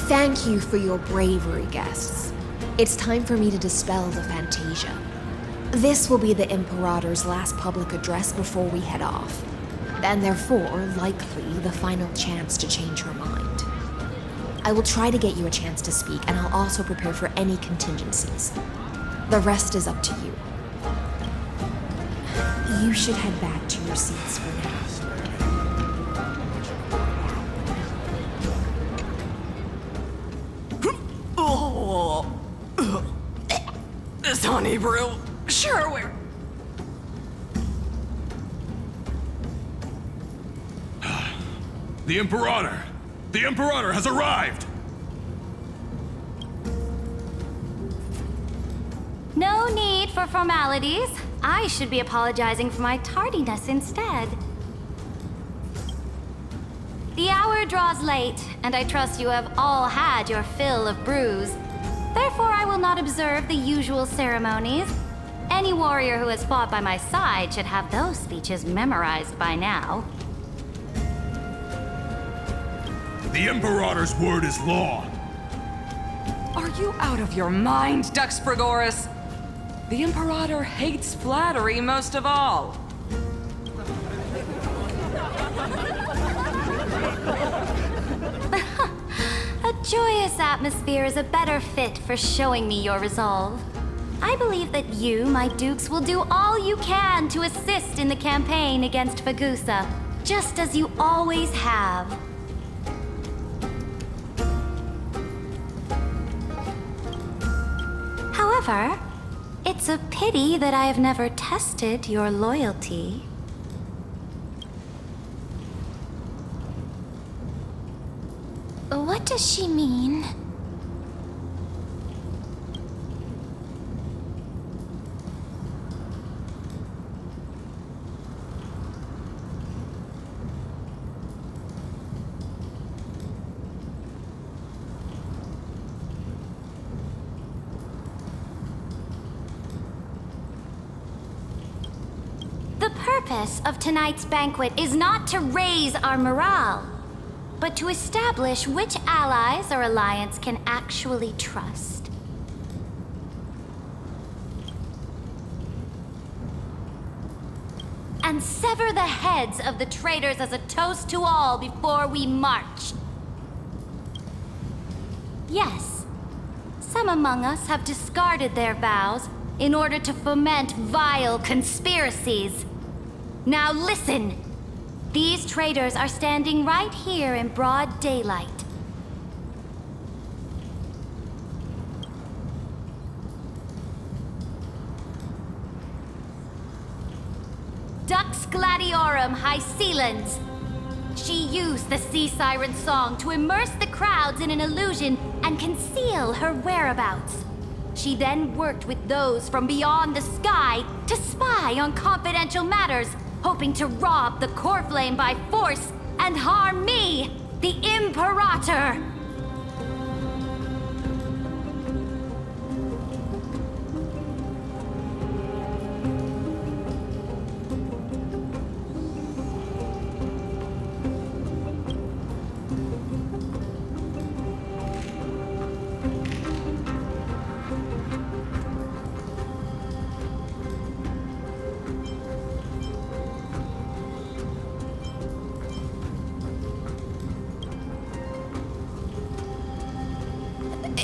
Thank you for your bravery, guests. It's time for me to dispel the Fantasia. This will be the Imperator's last public address before we head off, and therefore, likely, the final chance to change her mind. I will try to get you a chance to speak, and I'll also prepare for any contingencies. The rest is up to you. You should head back to your seats for now. This honey brew, sure we're... The Imperator! The Imperator has arrived! No need for formalities. I should be apologizing for my tardiness instead. The hour draws late, and I trust you have all had your fill of brews. Therefore, I will not observe the usual ceremonies. Any warrior who has fought by my side should have those speeches memorized by now. The Imperator's word is law. Are you out of your mind, Dux Frigoris? The Imperator hates flattery most of all. A joyous atmosphere is a better fit for showing me your resolve. I believe that you, my dukes, will do all you can to assist in the campaign against Fagusa, just as you always have. However, it's a pity that I have never tested your loyalty. What does she mean? The purpose of tonight's banquet is not to raise our morale, but to establish which allies our alliance can actually trust. And sever the heads of the traitors as a toast to all before we march. Yes, some among us have discarded their vows in order to foment vile conspiracies. Now listen! These traitors are standing right here in broad daylight. Dux Gladiorum Hycelens. She used the Sea Siren song to immerse the crowds in an illusion and conceal her whereabouts. She then worked with those from beyond the sky to spy on confidential matters, hoping to rob the core flame by force and harm me, the Imperator!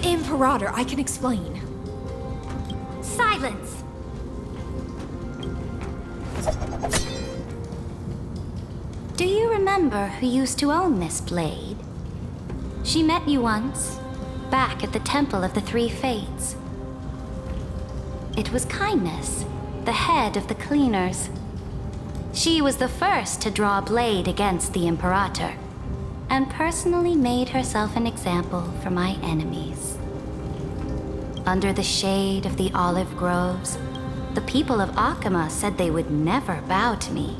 Imperator, I can explain. Silence! Do you remember who used to own this blade? She met you once, back at the Temple of the Three Fates. It was Kindness, the head of the cleaners. She was the first to draw a blade against the Imperator, and personally made herself an example for my enemies. Under the shade of the olive groves, the people of Akama said they would never bow to me.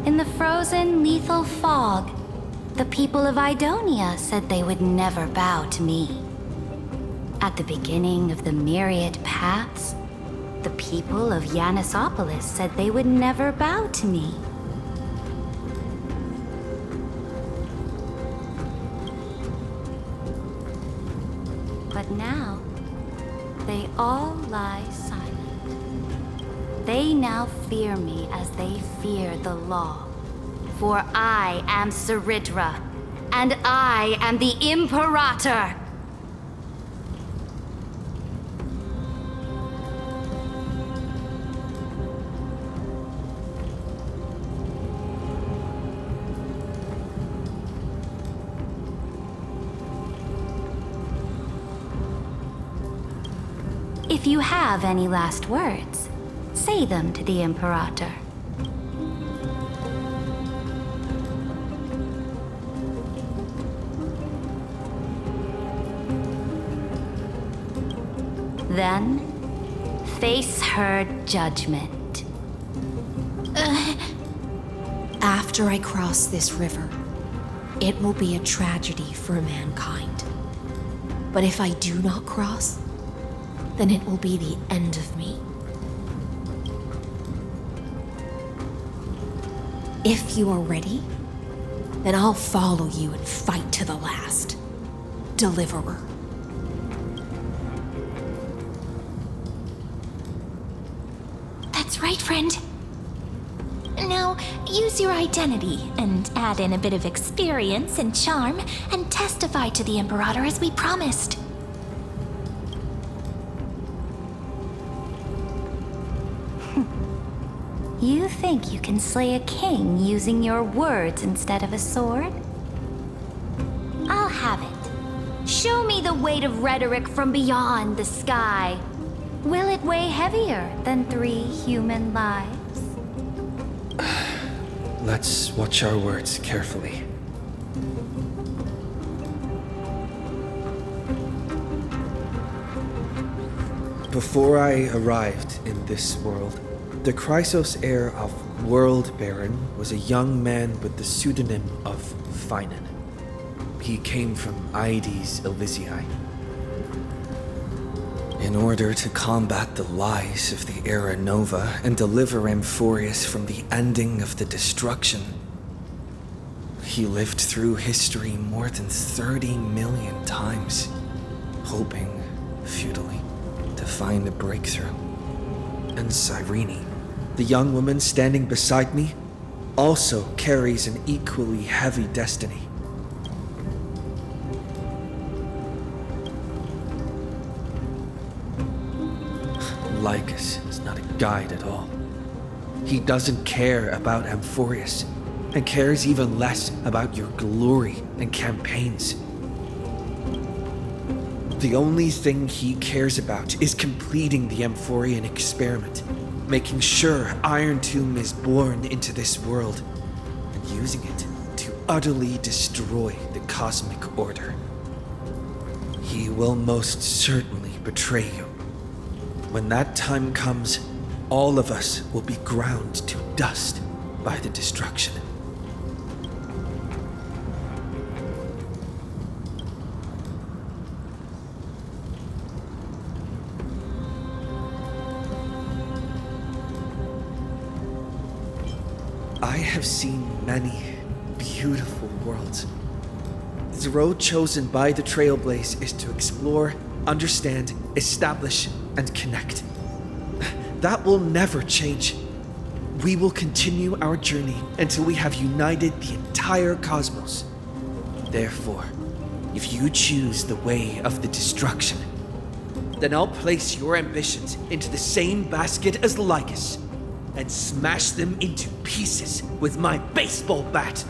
In the frozen, lethal fog, the people of Idonia said they would never bow to me. At the beginning of the myriad paths, the people of Yanisopolis said they would never bow to me. now, they all lie silent. They now fear me as they fear the law. For I am Saridra, and I am the Imperator! If you have any last words, say them to the Imperator. Then, face her judgment. After I cross this river, it will be a tragedy for mankind. But if I do not cross, then it will be the end of me. If you are ready, then I'll follow you and fight to the last. Deliverer. That's right, friend. Now, use your identity and add in a bit of experience and charm and testify to the Imperator as we promised. You think you can slay a king using your words instead of a sword? I'll have it. Show me the weight of rhetoric from beyond the sky. Will it weigh heavier than 3 human lives? Let's watch our words carefully. Before I arrived in this world, the Chrysos heir of World Baron was a young man with the pseudonym of Finan. He came from Aedes Elysiae. In order to combat the lies of the Era Nova and deliver Amphorius from the ending of the destruction, he lived through history more than 30 million times, hoping, futilely, to find a breakthrough. And Cyrene, the young woman standing beside me, also carries an equally heavy destiny. Lycus is not a guide at all. He doesn't care about Amphorius, and cares even less about your glory and campaigns. The only thing he cares about is completing the Amphorian experiment, making sure Iron Tomb is born into this world, and using it to utterly destroy the cosmic order. He will most certainly betray you. When that time comes, all of us will be ground to dust by the destruction. I have seen many beautiful worlds. The road chosen by the Trailblaze is to explore, understand, establish, and connect. That will never change. We will continue our journey until we have united the entire cosmos. Therefore, if you choose the way of the destruction, then I'll place your ambitions into the same basket as Lycus and smash them into pieces with my baseball bat.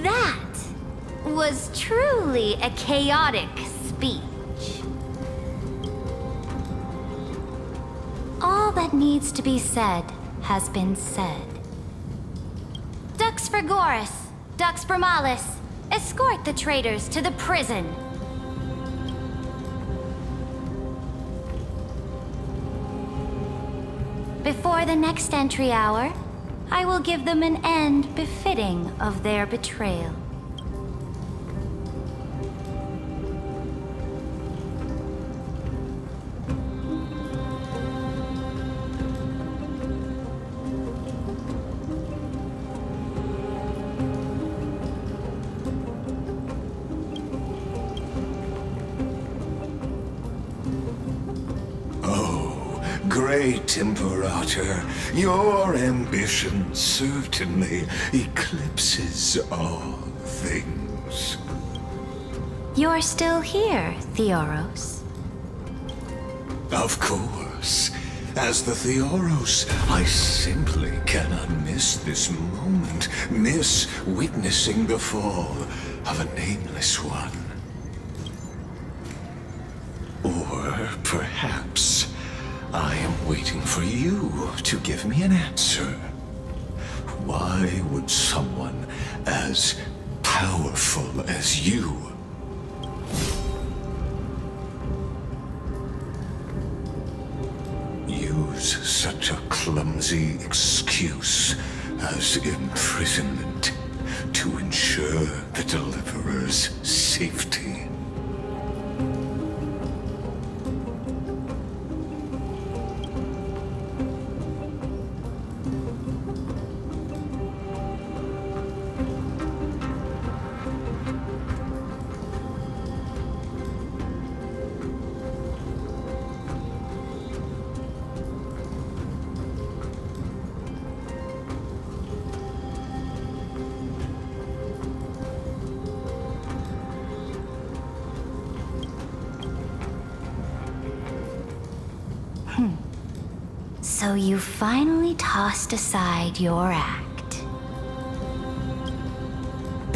That was truly a chaotic speech. All that needs to be said has been said. Dux Frigoris, Dux Bromalis, escort the traitors to the prison. Before the next entry hour, I will give them an end befitting of their betrayal. Great Imperator, your ambition certainly eclipses all things. You're still here, Theoros. Of course. As the Theoros, I simply cannot miss this moment, miss witnessing the fall of a nameless one. Or perhaps I am waiting for you to give me an answer. Why would someone as powerful as you use such a clumsy excuse as imprisonment to ensure the Deliverer's safety? So you finally tossed aside your act.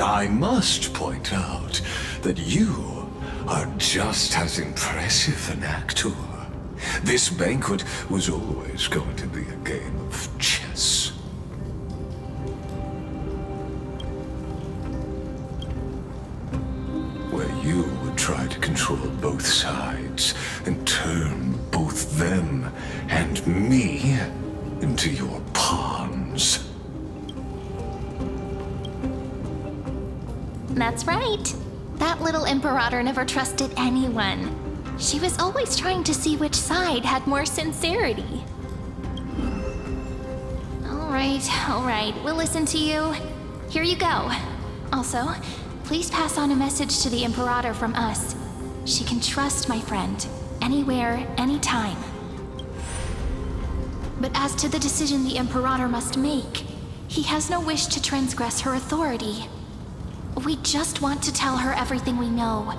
I must point out that you are just as impressive an actor. This banquet was always going to be a game of chess. Where you would try to control both sides and turn both them and me into your pawns. That's right. That little Imperator never trusted anyone. She was always trying to see which side had more sincerity. All right, we'll listen to you. Here you go. Also, please pass on a message to the Imperator from us. She can trust my friend, anywhere, anytime. But as to the decision the Imperator must make, he has no wish to transgress her authority. We just want to tell her everything we know.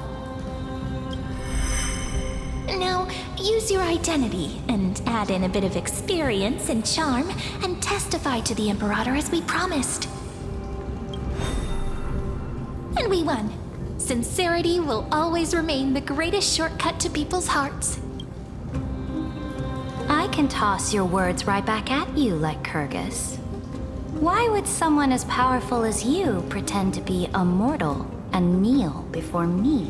Now, use your identity and add in a bit of experience and charm and testify to the Imperator as we promised. And we won. Sincerity will always remain the greatest shortcut to people's hearts. I can toss your words right back at you like Kyrgyz. Why would someone as powerful as you pretend to be a mortal and kneel before me?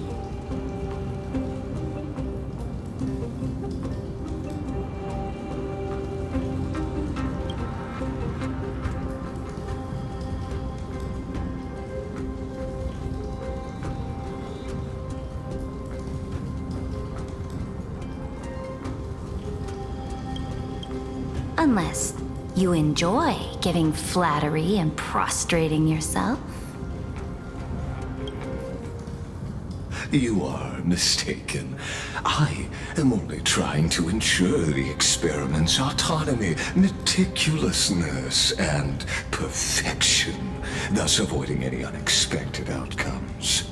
Unless you enjoy giving flattery and prostrating yourself. You are mistaken. I am only trying to ensure the experiment's autonomy, meticulousness, and perfection, thus avoiding any unexpected outcomes.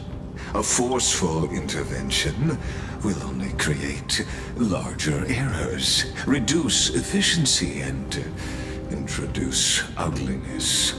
A forceful intervention will only create larger errors, reduce efficiency, and introduce ugliness.